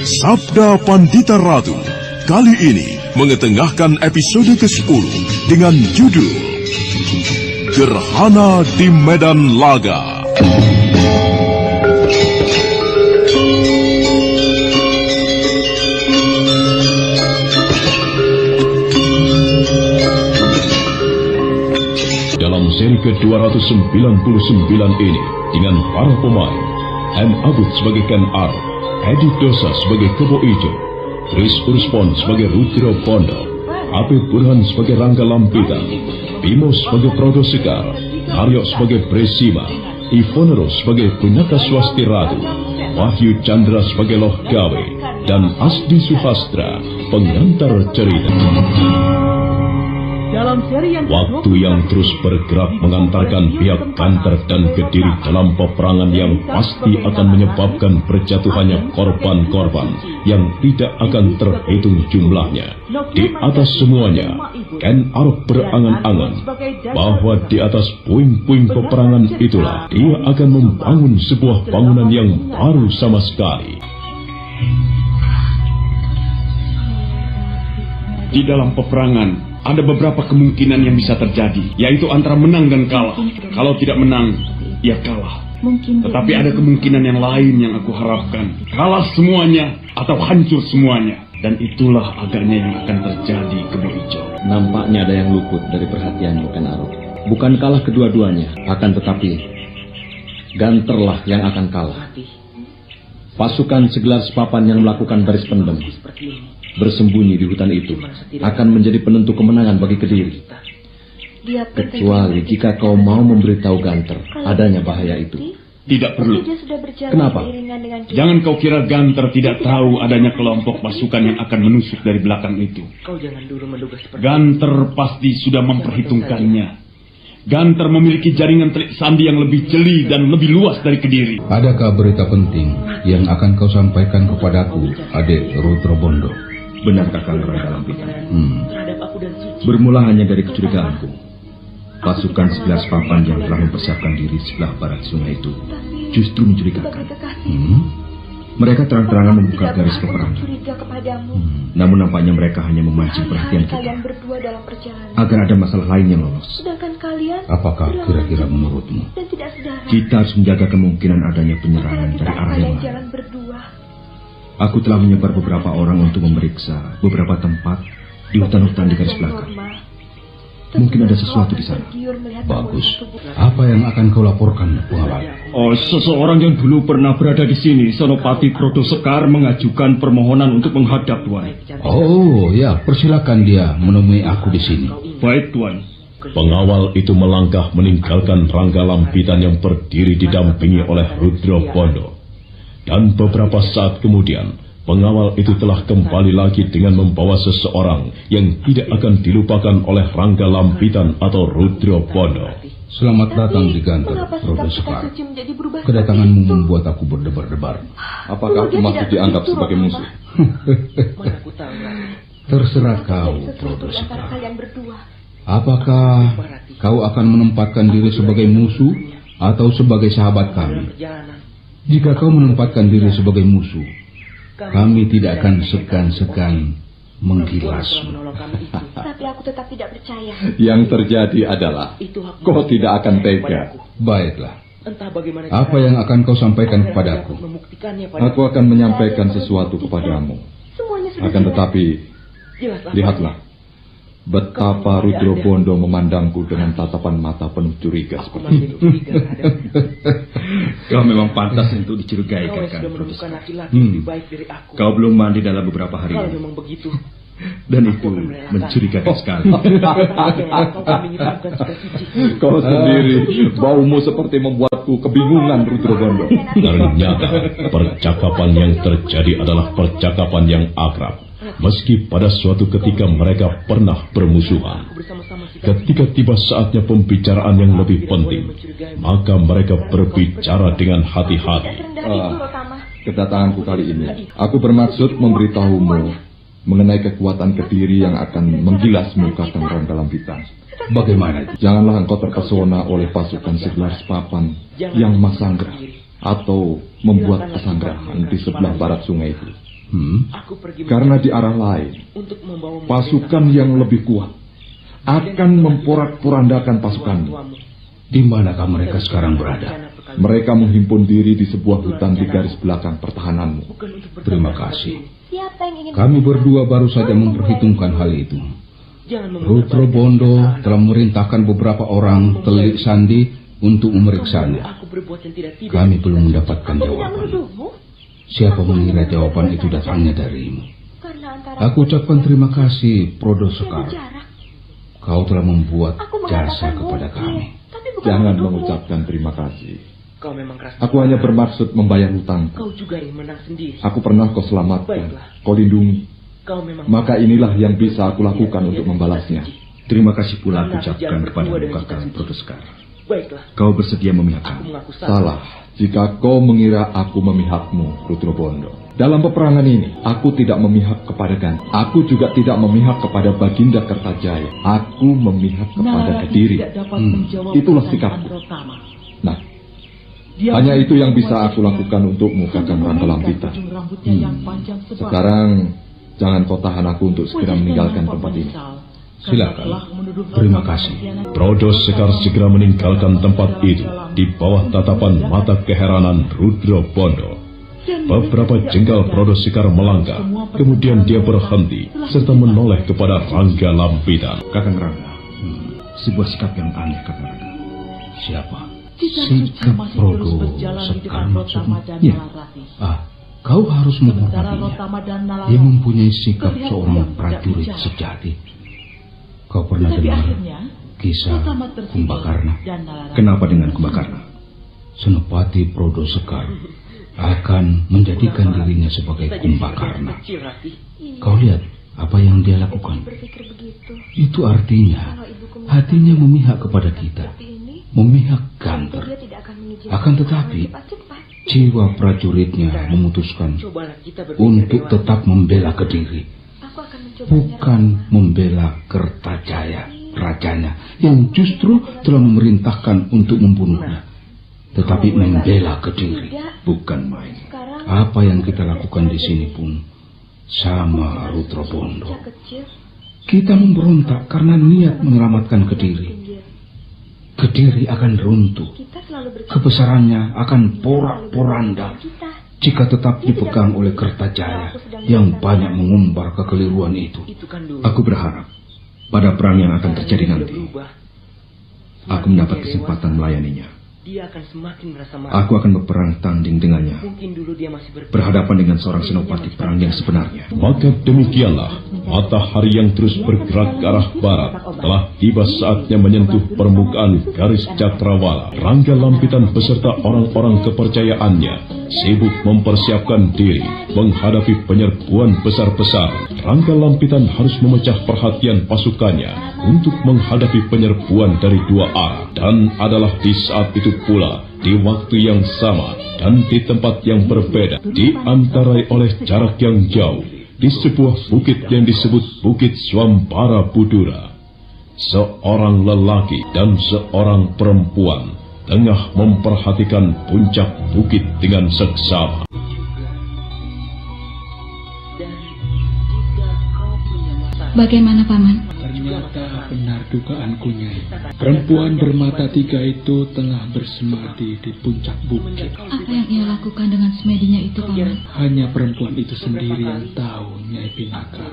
Sabda Pandita Ratu kali ini mengetengahkan episode ke-10 dengan judul Gerhana di Medan Laga. Dalam seri ke-299 ini dengan para pemain M. Abud sebagai Ken Arok, Edi Dosa sebagai Kebo Ijo, Chris Urspon sebagai Rudro Bondo, Ape Burhan sebagai Rangga Lampitan, Bimo sebagai Prodo Sekar, Aryo sebagai Bresima, Ivonero sebagai Punaka Swasti Ratu, Wahyu Chandra sebagai Loh Gawe, dan Asdi Suhastra pengantar cerita. Waktu yang terus bergerak mengantarkan pihak Ganter dan Kediri dalam peperangan yang pasti akan menyebabkan berjatuhannya korban-korban yang tidak akan terhitung jumlahnya. Di atas semuanya, Ken Arok berangan-angan bahwa di atas puing-puing peperangan itulah dia akan membangun sebuah bangunan yang baru sama sekali. Di dalam peperangan ada beberapa kemungkinan yang bisa terjadi, yaitu antara menang dan kalah. Kalau tidak menang, ya kalah. Tetapi ada kemungkinan yang lain yang aku harapkan. Kalah semuanya atau hancur semuanya. Dan itulah agaknya yang akan terjadi, Kebo Ijo. Nampaknya ada yang luput dari perhatianmu, Ken Arok. Bukan kalah kedua-duanya, akan tetapi Ganterlah yang akan kalah. Pasukan segelar sepapan yang melakukan baris pendem bersembunyi di hutan itu akan menjadi penentu kemenangan bagi Kediri. Kecuali jika kau mau memberitahu Ganter adanya bahaya itu. Tidak perlu. Kenapa? Jangan kau kira Ganter tidak tahu adanya kelompok pasukan yang akan menusuk dari belakang itu. Ganter pasti sudah memperhitungkannya. Ganter memiliki jaringan telik sandi yang lebih jeli dan lebih luas dari Kediri. Adakah berita penting yang akan kau sampaikan kepadaku, adik Rudro Bondo? Benar, Kakang Rangga Lampitan. Bermula hanya dari kecurigaanku. Pasukan segelas papan yang telah mempersiapkan diri sebelah barat sungai itu justru mencurigakan. Mereka terang-terangan membuka garis peperangan. Namun nampaknya mereka hanya memancing perhatian kita agar ada masalah lain yang lolos. Apakah kira-kira menurutmu? Kita harus menjaga kemungkinan adanya penyerangan dari arah yang lain. Aku telah menyebar beberapa orang untuk memeriksa beberapa tempat di hutan-hutan di garis belakang. Mungkin ada sesuatu di sana. Bagus. Apa yang akan kau laporkan, Pengawal? Seseorang yang dulu pernah berada di sini, Senopati Prodo Sekar, mengajukan permohonan untuk menghadap, Tuan. Oh, ya, persilakan dia menemui aku di sini. Baik, Tuan. Pengawal itu melangkah meninggalkan Rangga Lampitan yang berdiri didampingi oleh Rudro Bondo. Dan beberapa saat kemudian, pengawal itu telah kembali lagi dengan membawa seseorang yang tidak akan dilupakan oleh Rangga Lampitan atau Rudro Bondo. Selamat datang di Ganter, Prodo Sekar. Kedatanganmu membuat aku berdebar-debar. Apakah aku masih dianggap sebagai musuh? Terserah kau, Prodo Sekar. Apakah kau akan menempatkan diri sebagai musuh atau sebagai sahabat kami? Jika kau menempatkan diri sebagai musuh, kami tidak akan segan-segan menggilasmu. Tapi aku tetap tidak percaya. Yang terjadi adalah kau tidak akan tega. Baiklah. Apa yang akan kau sampaikan kepadaku? Aku akan menyampaikan sesuatu kepadamu. Akan tetapi, lihatlah betapa Rudro Bondo memandangku dengan tatapan mata penuh curiga seperti itu. Kau memang pantas untuk dicurigai, Kakang. Kau belum mandi dalam beberapa hari ini. Dan itu mencurigakan sekali. Kau sendiri, baumu seperti membuatku kebingungan, Rudro Bondo. Ternyata percakapan yang terjadi adalah percakapan yang akrab. Meski pada suatu ketika mereka pernah bermusuhan. Ketika tiba saatnya pembicaraan yang lebih penting, maka mereka berbicara dengan hati-hati. Kedatanganku kali ini, aku bermaksud memberitahumu mengenai kekuatan Kediri yang akan menggilasmu, Kakang Rangga Lampitan. Bagaimana? Janganlah engkau terpesona oleh pasukan segelar sepapan yang masanggrah atau membuat kesanggrahan di sebelah barat sungai itu. Karena di arah lain, pasukan yang lebih kuat akan memporak-porandakan pasukanmu. Di manakah mereka sekarang berada? Mereka menghimpun diri di sebuah hutan di garis belakang pertahananmu. Terima kasih. Kami berdua baru saja memperhitungkan hal itu. Rudro Bondo telah memerintahkan beberapa orang telik sandi untuk memeriksanya. Kami belum mendapatkan jawaban. Siapa mengira jawaban itu datangnya darimu? Aku ucapkan terima kasih, Prodo Sekar. Kau telah membuat jasa kepada kami. Jangan mengucapkan terima kasih. Aku hanya bermaksud membayar hutang. Aku pernah kau selamatkan, kau lindungi. Maka inilah yang bisa aku lakukan untuk membalasnya. Terima kasih pula aku ucapkan kepada Kakang Prodo Sekar. Kau bersedia memihak kami. Salah jika kau mengira aku memihakmu, Rudro Bondo. Dalam peperangan ini, aku tidak memihak kepada Gantr. Aku juga tidak memihak kepada Baginda Kertajaya. Aku memihak kepada Kediri. Itulah sikapku. Nah, hanya itu yang bisa aku lakukan untukmu, Kakang Ranggalampita. Sekarang, jangan kau tahan aku untuk segera meninggalkan tempat ini. Silakan. Terima kasih. Prodo Sekar segera meninggalkan tempat itu di bawah tatapan mata keheranan Rudro Bondo. Beberapa jengkal Prodo Sekar melangkah, kemudian dia berhenti serta menoleh kepada Ranggalampita. Kakang Rangga, sebuah sikap yang aneh, Kakang Rangga. Siapa? Sikap Prodo Sekar maksudnya? Ya. Kau harus menghormatinya. Dia mempunyai sikap seorang prajurit sejati. Kau pernah dengar kisah Kumbakarna? Kenapa dengan Kumbakarna? Senopati Prodo Sekar akan menjadikan dirinya sebagai Kumbakarna. Kau lihat apa yang dia lakukan. Itu artinya hatinya memihak kepada kita, memihak Gantr. Akan tetapi jiwa prajuritnya memutuskan untuk tetap membela Kediri, bukan membela Kertajaya, rajanya yang justru telah memerintahkan untuk membunuhnya, tetapi membela Kediri. Bukan main. Apa yang kita lakukan di sini pun sama, Rudro Bondo. Kita memberontak karena niat menyelamatkan Kediri. Kediri akan runtuh, kebesarannya akan porak-poranda jika tetap dipegang oleh Kertajaya yang banyak mengumbar kekeliruan itu. Aku berharap pada perang yang akan terjadi nanti, aku mendapat kesempatan melayaninya. Aku akan berperang tanding dengannya, berhadapan dengan seorang senopati perang yang sebenarnya. Maka demikianlah, matahari yang terus bergerak ke arah barat telah tiba saatnya menyentuh permukaan garis cakrawala. Ranggalampita beserta orang-orang kepercayaannya sibuk mempersiapkan diri menghadapi penyerbuan besar-besar. Ranggalampita harus memecah perhatian pasukannya untuk menghadapi penyerbuan dari dua arah, dan adalah di saat itu pula, di waktu yang sama dan di tempat yang berbeda, diantarai oleh jarak yang jauh, di sebuah bukit yang disebut Bukit Swambara Budura, seorang lelaki dan seorang perempuan tengah memperhatikan puncak bukit dengan seksama. Bagaimana, Paman? Ternyata benar dugaanku, Nyai. Perempuan bermata tiga itu tengah bersemadi di puncak bukit. Apa yang ia lakukan dengan semedinya itu, Paman? Hanya perempuan itu sendiri yang tahu, Nyai Pinaka.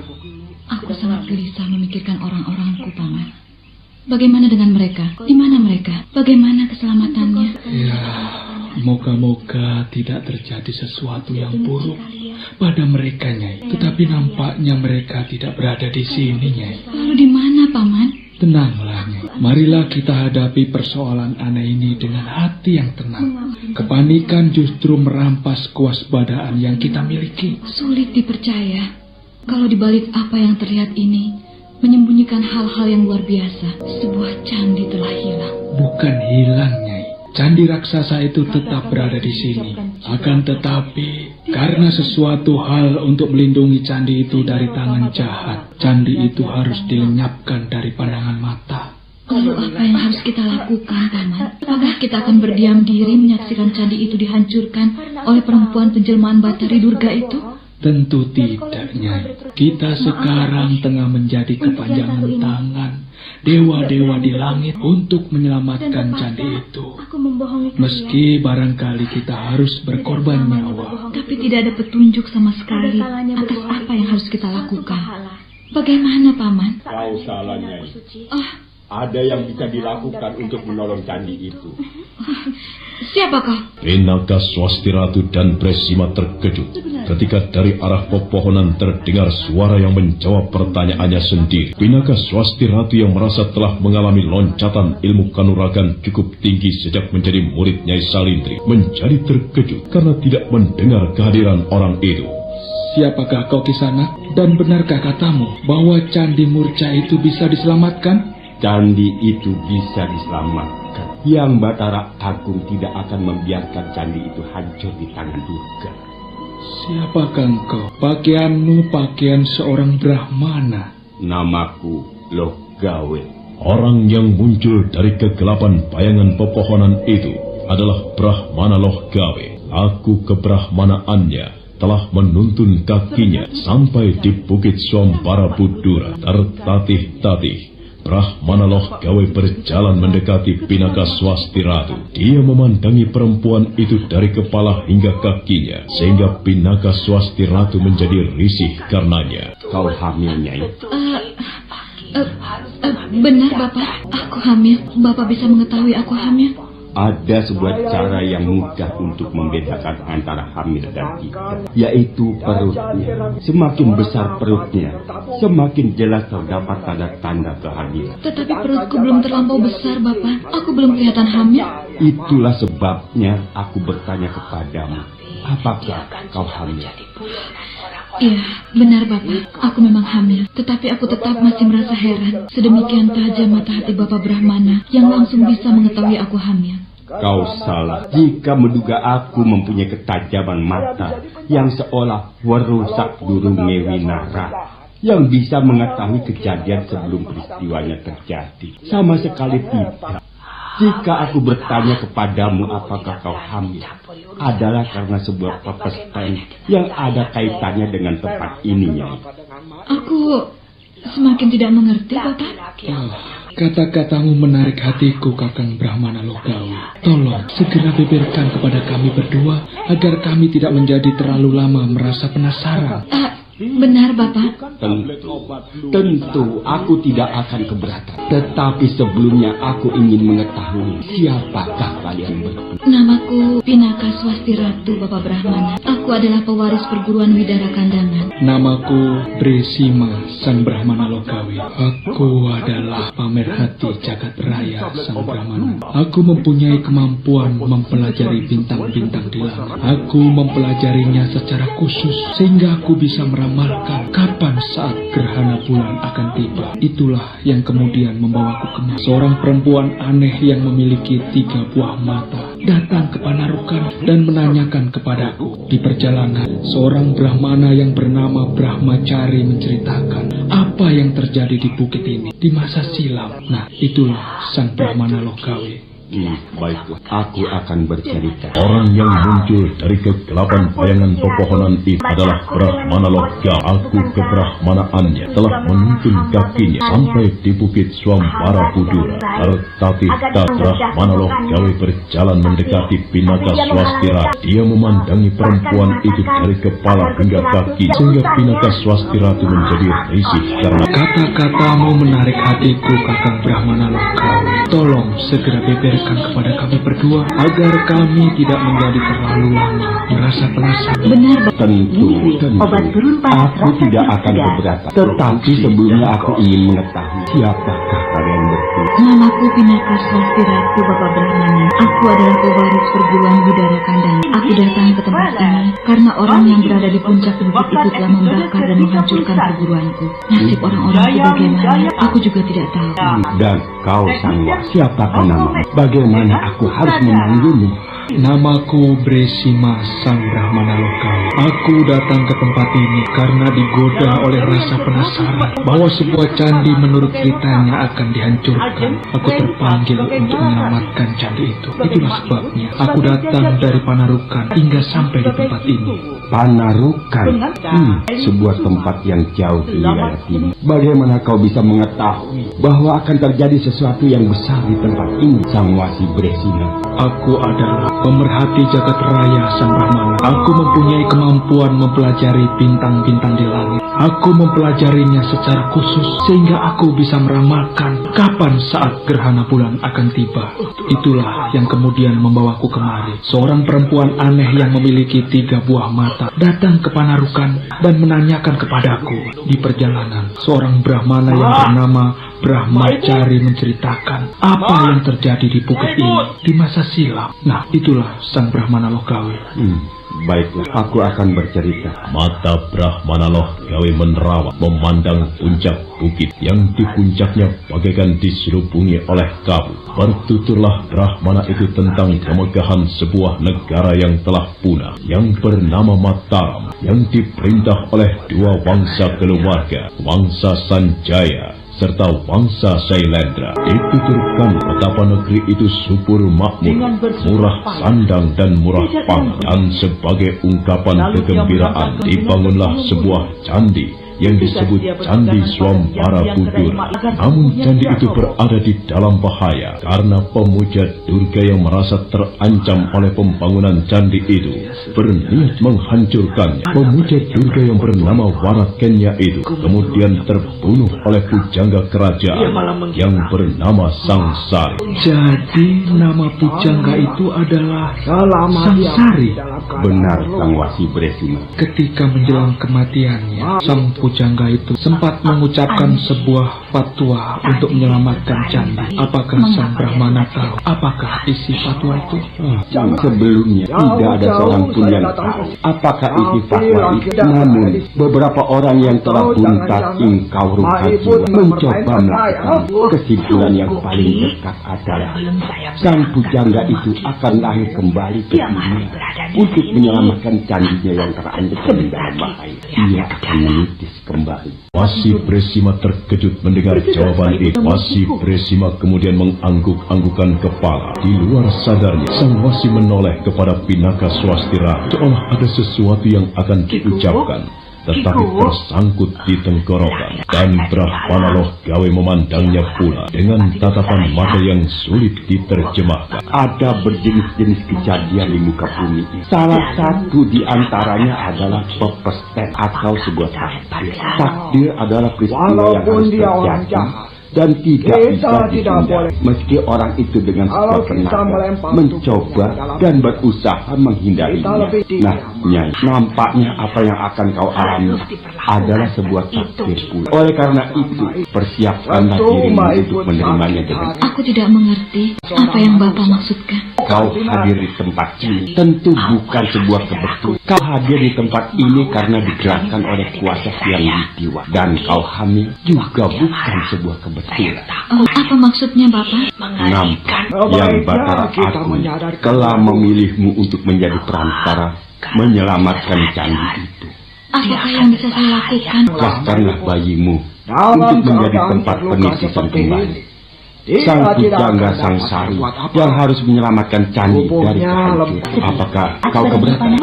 Aku sangat gelisah memikirkan orang-orangku, Paman. Bagaimana dengan mereka? Di mana mereka? Bagaimana keselamatannya? Ya, moga-moga tidak terjadi sesuatu yang buruk pada mereka, Nyai. Tetapi nampaknya mereka tidak berada di sini, Nyai. Lalu di mana, Paman? Tenanglah, Nyai. Marilah kita hadapi persoalan aneh ini dengan hati yang tenang. Kepanikan justru merampas kewaspadaan yang kita miliki. Sulit dipercaya kalau dibalik apa yang terlihat ini menyembunyikan hal-hal yang luar biasa. Sebuah candi telah hilang. Bukan hilang, Nyai. Candi raksasa itu tetap berada di sini. Akan tetapi, karena sesuatu hal untuk melindungi candi itu dari tangan jahat, candi itu harus dilenyapkan dari pandangan mata. Lalu apa yang harus kita lakukan, Paman? Apakah kita akan berdiam diri menyaksikan candi itu dihancurkan oleh perempuan penjelmaan Batari Durga itu? Tentu tidak, Nyai. Kita sekarang tengah menjadi kepanjangan tangan dewa-dewa di langit untuk menyelamatkan candi itu. Meski barangkali kita harus berkorban nyawa. Tapi tidak ada petunjuk sama sekali atas apa yang harus kita lakukan. Bagaimana, Paman? Kau salah, Nyai. Ada yang bisa dilakukan untuk menolong candi itu. Siapa kau? Pinaka Swasti Ratu dan Bresima terkejut ketika dari arah pepohonan terdengar suara yang menjawab pertanyaannya sendiri. Pinaka Swasti Ratu yang merasa telah mengalami loncatan ilmu kanuragan cukup tinggi sejak menjadi murid Nyai Salindri menjadi terkejut karena tidak mendengar kehadiran orang itu. Siapakah kau, Kisana? Dan benarkah katamu bahwa Candi Murca itu bisa diselamatkan? Candi itu bisa diselamatkan. Yang Batara Agung tidak akan membiarkan candi itu hancur di tangan Durga. Siapakah engkau? Pakaianmu pakaian seorang Brahmana. Namaku Loh Gawe. Orang yang muncul dari kegelapan bayangan pepohonan itu adalah Brahmana Loh Gawe. Aku kebrahmanaannya telah menuntun kakinya sampai di Bukit Swambara Budura. Tertatih-tatih Brahmana Loh Gawe berjalan mendekati Pinaka Swasti Ratu. Dia memandangi perempuan itu dari kepala hingga kakinya, sehingga Pinaka Swasti Ratu menjadi risih karenanya. Kau hamil, Nyai? Benar, Bapak. Aku hamil. Bapak bisa mengetahui aku hamil? Ada sebuah cara yang mudah untuk membedakan antara hamil dan tidak, yaitu perutnya. Semakin besar perutnya, semakin jelas terdapat tanda-tanda kehamilan. Tetapi perutku belum terlampau besar, Bapak. Aku belum kelihatan hamil. Itulah sebabnya aku bertanya kepadamu, apakah kau hamil? Iya, benar Bapak. Aku memang hamil. Tetapi aku tetap masih merasa heran. Sedemikian tajam mata hati Bapak Brahmana yang langsung bisa mengetahui aku hamil. Kau salah jika menduga aku mempunyai ketajaman mata yang seolah merusak durung Ngewinara, yang bisa mengetahui kejadian sebelum peristiwanya terjadi. Sama sekali tidak. Jika aku bertanya kepadamu apakah kau hamil, adalah karena sebuah pepestan yang ada kaitannya dengan tempat ini, Nyai. Aku semakin tidak mengerti, Bapak. Kata-katamu menarik hatiku, Kakang Brahmana Loh Gawe. Tolong segera beberkan kepada kami berdua agar kami tidak menjadi terlalu lama merasa penasaran. Benar, Bapak. Tentu aku tidak akan keberatan. Tetapi sebelumnya aku ingin mengetahui siapakah kalian berdua. Namaku Pinaka Swasti Ratu, Bapak Brahmana. Aku adalah pewaris perguruan Widara Kandangan. Namaku Bresima Sang Brahmana Loh Gawe. Aku adalah Pamerhati Jagat Raya Sang Brahmana. Aku mempunyai kemampuan mempelajari bintang-bintang di langit. Aku mempelajarinya secara khusus sehingga aku bisa meramalkan kapan saat gerhana bulan akan tiba. Itulah yang kemudian membawaku kemari. Seorang perempuan aneh yang memiliki 3 buah mata datang ke Panarukan dan menanyakan kepadaku. Di perjalanan, seorang Brahmana yang bernama Brahmacari menceritakan apa yang terjadi di bukit ini di masa silam. Nah, itulah Sang Brahmana Loh Gawe. Baiklah, aku akan bercerita. Orang yang muncul dari kegelapan bayangan pepohonan itu adalah Brahmana Loh Gawe. Aku kebrahmanaannya telah menuntun kakinya sampai di Bukit Swambara Budura. Tertatih-tatih Brahmana Loh Gawe berjalan mendekati Pinaka Swasti Ratu. Dia memandangi perempuan itu dari kepala hingga kaki, sehingga Pinaka Swasti Ratu menjadi risih karena kata-katamu menarik hatiku, Kakang Brahmana Loh Gawe. Tolong segera beberkan kepada kami berdua agar kami tidak menjadi terlalu lama merasa penasaran. Benar, Tentu. Aku tidak akan keberatan. Tetapi sebelumnya aku ingin mengetahui siapakah kalian berdua. Namaku Pinaka Swasti Ratu, Bapak Brahmana. Aku adalah pewaris perguruan Widara Kandangan. Aku datang ke tempat ini karena orang yang berada di puncak bukit itu telah membakar dan menghancurkan perguruanku. Nasib orang-orang itu bagaimana? Aku juga tidak tahu. Dan kau Sangwa, siapakah namamu? Bagaimana aku harus memanggilmu? Namaku Bresima Sang Brahmana Loh Gawe. Aku datang ke tempat ini karena digoda oleh rasa penasaran bahwa sebuah candi menurut ceritanya akan dihancurkan. Aku terpanggil untuk menyelamatkan candi itu. Itulah sebabnya aku datang dari Panarukan hingga sampai di tempat ini. Panarukan. Sebuah tempat yang jauh di wilayah timur. Bagaimana kau bisa mengetahui bahwa akan terjadi sesuatu yang besar di tempat ini, Sang Wasi Bresina? Aku adalah pemerhati jagat raya Sang Brahmana. Aku mempunyai kemampuan mempelajari bintang-bintang di langit. Aku mempelajarinya secara khusus sehingga aku bisa meramalkan kapan saat gerhana bulan akan tiba. Itulah yang kemudian membawaku kemari. Seorang perempuan aneh yang memiliki 3 buah mata datang ke Panarukan dan menanyakan kepadaku. Di perjalanan, seorang Brahmana yang bernama Brahmacari menceritakan apa yang terjadi di bukit ini di masa silam. Nah, itulah Sang Brahmana Logawe. Baiklah, aku akan bercerita. Mata Brahmana Logawe menerawang memandang puncak bukit yang di puncaknya bagaikan diserubungi oleh kabut. Bertuturlah Brahmana itu tentang kemegahan sebuah negara yang telah punah, yang bernama Mataram, yang diperintah oleh 2 wangsa keluarga, Wangsa Sanjaya serta Wangsa Sailendra. Dituturkan betapa negeri itu subur makmur, murah sandang dan murah pangan. Dan sebagai ungkapan kegembiraan dibangunlah sebuah candi yang disebut Candi Swambara Budur. Namun candi itu berada di dalam bahaya karena pemuja Durga yang merasa terancam oleh pembangunan candi itu berniat menghancurkannya. Pemuja Durga yang bernama Warakenya itu kemudian terbunuh oleh pujangga kerajaan yang bernama Sangsari. Jadi nama pujangga itu adalah Sangsari. Benar, Sang Wasi Bresina. Ketika menjelang kematiannya, Sang pujangga itu sempat mengucapkan sebuah fatwa untuk menyelamatkan candi. Apakah Sang Brahmana tahu apakah isi fatwa itu? Sebelumnya tidak ada seorang pun yang tahu apakah isi fatwa itu. Namun beberapa orang yang telah buntat ingkau ruhani mencoba melakukan. Kesimpulan yang paling dekat adalah Sang pujangga itu akan lahir kembali ke dunia untuk menyelamatkan candinya yang terancam dalam bahaya. Ia akan menitis kembali. Wasi Bresima terkejut mendengar jawaban itu. Wasi Bresima kemudian mengangguk-anggukan kepala. Di luar sadarnya, Sang Wasi menoleh kepada Pinaka Swastira seolah ada sesuatu yang akan diucapkan, tetapi tersangkut di tenggorokan. Dan Brahmana Logawe memandangnya pula dengan tatapan mata yang sulit diterjemahkan. Ada berjenis-jenis kejadian di muka bumi. Salah satu di antaranya adalah pepestet atau sebuah takdir. Takdir adalah peristiwa yang harus terjadi dan tidak bisa ditunda, meski orang itu dengan sekuat tenaga mencoba dan berusaha menghindarinya. Nah, Nyai, nampaknya apa yang akan kau alami adalah sebuah takdir pula. Oleh karena itu, persiapkanlah dirimu untuk menerimanya dengan. Aku tidak mengerti apa yang Bapak maksudkan. Kau hadir di tempat ini tentu bukan sebuah kebetulan. Kau hadir di tempat ini karena digerakkan oleh kuasa Hyang Widiwa. Dan kau hamil juga bukan sebuah kebetulan. Apa maksudnya Bapak? Nampak yang Batara Agung telah memilihmu untuk menjadi perantara menyelamatkan candi itu. Apakah yang bisa saya lakukan? Lepaskanlah bayimu untuk menjadi tempat penisisan kembali. Sang pujangga Sangsari yang harus menyelamatkan candi dari kehancuran. Apakah kau keberatan?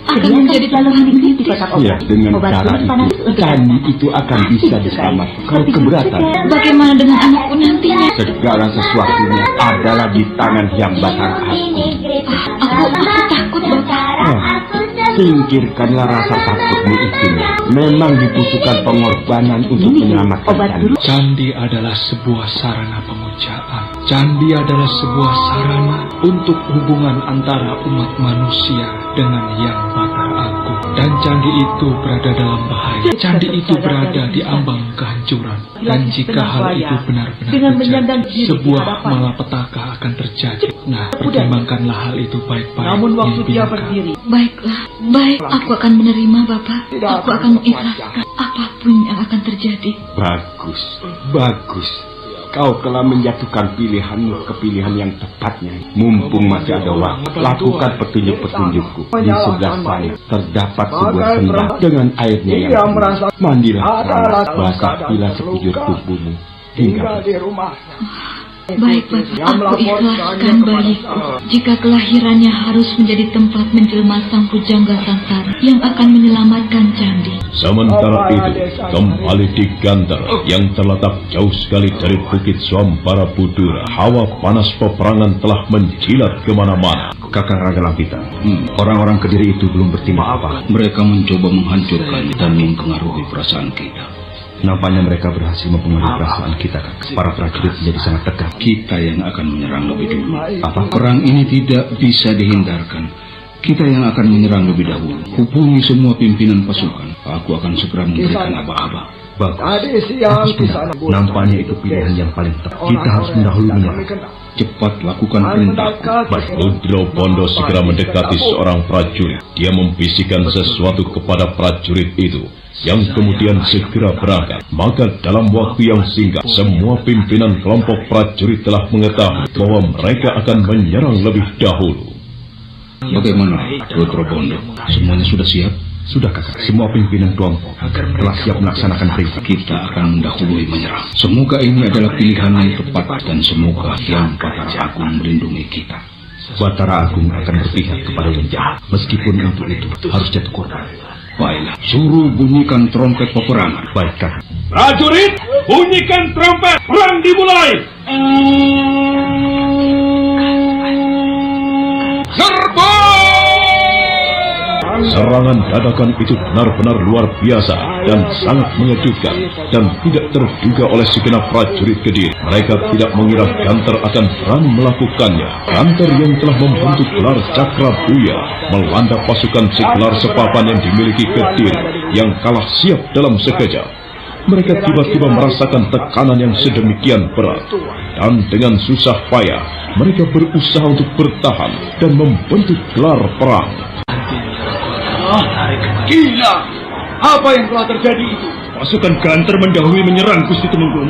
Akan menjadi taluhan ini di kota obat. Ya, dengan cara itu, candi itu akan bisa diselamatkan. Kau keberatan? Bagaimana dengan anakku nantinya? Segala sesuatunya adalah di tangan Hyang Batara Agung. Aku takut, Bapak. Singkirkanlah rasa takutmu itu. Memang dibutuhkan pengorbanan untuk menyelamatkan candi. Candi adalah sebuah sarana pemujaan. Candi adalah sebuah sarana untuk hubungan antara umat manusia dengan Hyang Batara Agung. Dan candi itu berada dalam bahaya. Candi itu berada di ambang kehancuran. Dan jika hal itu benar-benar terjadi, sebuah malapetaka akan terjadi. Nah, pertimbangkanlah hal itu baik-baik. Namun waktu dia berdiri. Baiklah, baik. Aku akan menerima, Bapak. Aku akan mengikhlaskan apapun yang akan terjadi. Bagus, bagus. Kau telah menjatuhkan pilihanmu ke pilihan yang tepatnya. Mumpung masih ada waktu, lakukan petunjuk-petunjukku. Di sebelah sana terdapat sebuah sendang dengan airnya yang jernih. Mandilah panas, basah bila sekujur tubuhmu hingga di rumah. Baik, Bapak, aku ikhlaskan bayiku. Jika kelahirannya harus menjadi tempat menjelma sang pujangga Santara yang akan menyelamatkan candi. Sementara itu, kembali di Ganter yang terletak jauh sekali dari Bukit Swambara Budura, hawa panas peperangan telah menjilat kemana-mana. Kakang Raga Lampita, orang-orang Kediri itu belum bertindak apa. Mereka mencoba menghancurkan dan mempengaruhi perasaan kita. Nampaknya mereka berhasil mempengaruhi perasaan kita, Kakang. Para prajurit menjadi sangat tegang. Kita yang akan menyerang lebih dulu. Perang ini tidak bisa dihindarkan. Kita yang akan menyerang lebih dahulu. Hubungi semua pimpinan pasukan. Aku akan segera memberikan aba-aba. Bagus. Nampaknya itu pilihan yang paling tepat. Kita harus mendahulunya. Cepat lakukan perintah. Baik, Rudro Bondo segera mendekati seorang prajurit. Dia membisikkan sesuatu kepada prajurit itu, yang kemudian segera berangkat. Maka dalam waktu yang singkat, semua pimpinan kelompok prajurit telah mengetahui bahwa mereka akan menyerang lebih dahulu. Bagaimana, Rudro Bondo? Semuanya sudah siap? Sudah, Kakak. Semua pimpinan kelompok telah siap melaksanakan perintah. Kita akan mendahului menyerang. Semoga ini adalah pilihan yang tepat dan semoga Yang Batara Agung melindungi kita. Batara Agung akan berpihak kepada yang jahat, meskipun untuk itu harus jatuh korban. Baiklah, suruh bunyikan trompet peperangan. Baik, Kakak. Prajurit, bunyikan trompet, perang dimulai. Serbu! Serangan dadakan itu benar-benar luar biasa dan sangat mengejutkan dan tidak terduga oleh segenap prajurit Kediri. Mereka tidak mengira Ganter akan berani melakukannya. Ganter yang telah membentuk gelar Cakrabuya melanda pasukan segelar sepapan yang dimiliki Kediri yang kalah siap dalam sekejap. Mereka tiba-tiba merasakan tekanan yang sedemikian berat, dan dengan susah payah mereka berusaha untuk bertahan dan membentuk gelar perang. Gila! Apa yang telah terjadi itu? Pasukan Ganter mendahului menyerang, Gusti Tumenggung.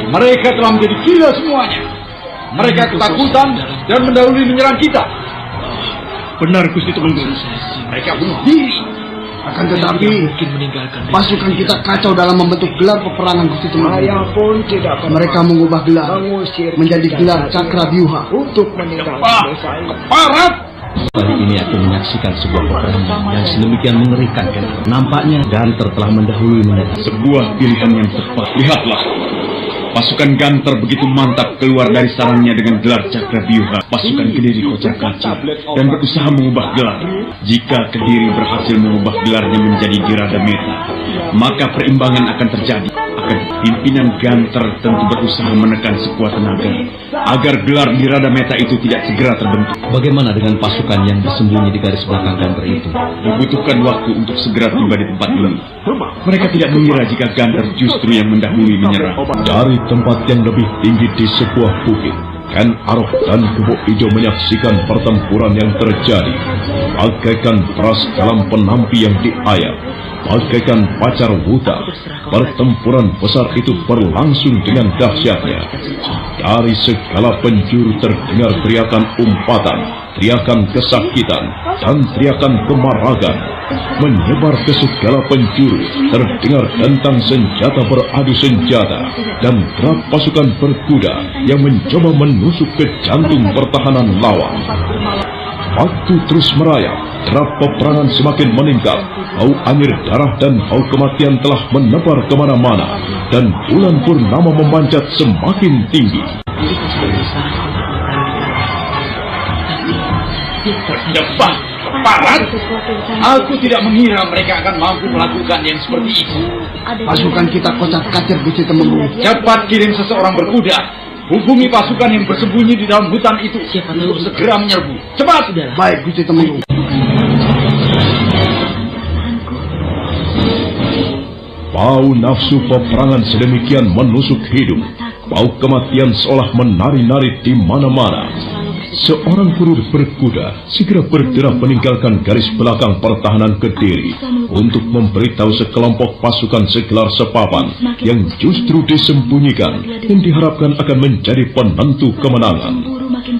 Mereka telah menjadi gila semuanya. Mereka ketakutan dan mendahului menyerang kita. Benar, Gusti Tumenggung. Mereka bunuh diri. Akan tetapi, pasukan kita kacau dalam membentuk gelar peperangan, Gusti Tumenggung. Mereka mengubah gelar menjadi gelar Cakrabyuha untuk meninggalkan desa ini. Keparat! Kali ini aku menyaksikan sebuah peperangan yang sedemikian mengerikan. Nampaknya Ganter telah mendahului menyerang. Sebuah pilihan yang tepat. Lihatlah, pasukan Ganter begitu mantap keluar dari sarangnya dengan gelar Cakrabyuha. Pasukan Kediri kocar kacir dan berusaha mengubah gelar. Jika Kediri berhasil mengubah gelarnya menjadi Diradameta, maka perimbangan akan terjadi. Pimpinan Ganter tentu berusaha menekan sekuat tenaga agar gelar Diradameta itu tidak segera terbentuk. Bagaimana dengan pasukan yang bersembunyi di garis belakang Ganter itu? Dibutuhkan waktu untuk segera tiba di tempat ini. Mereka tidak mengira jika Ganter justru yang mendahului menyerang. Dari tempat yang lebih tinggi di sebuah bukit, Ken Arok dan Kebo Ijo menyaksikan pertempuran yang terjadi. Bagaikan beras dalam penampi yang diayak, bagaikan pacar wuta, pertempuran besar itu berlangsung dengan dahsyatnya. Dari segala penjuru terdengar teriakan umpatan, teriakan kesakitan, dan teriakan kemaragan. Menyebar ke segala penjuru, terdengar tentang senjata beradu senjata, dan derap pasukan berkuda yang mencoba menusuk ke jantung pertahanan lawan. Waktu terus merayap, derap peperangan semakin meningkat, bau anyir darah dan bau kematian telah menebar kemana-mana, dan bulan purnama memanjat semakin tinggi. Cepat, Parat! Aku tidak mengira mereka akan mampu melakukan yang seperti itu. Pasukan kita kocar-kacir, Gusti Tumenggung. Cepat kirim seseorang berkuda. Hubungi pasukan yang bersembunyi di dalam hutan itu untuk segera menyerbu. Cepat! Baik, Gusti Tumenggung. Bau nafsu peperangan sedemikian menusuk hidup. Bau kematian seolah menari-nari di mana-mana. Seorang kurir berkuda segera bergerak meninggalkan garis belakang pertahanan Kediri untuk memberitahu sekelompok pasukan segelar sepapan yang justru disembunyikan dan diharapkan akan menjadi penentu kemenangan.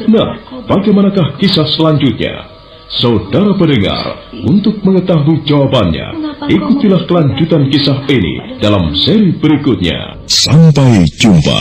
Nah, bagaimanakah kisah selanjutnya? Saudara pendengar, untuk mengetahui jawabannya, ikutilah kelanjutan kisah ini dalam seri berikutnya. Sampai jumpa.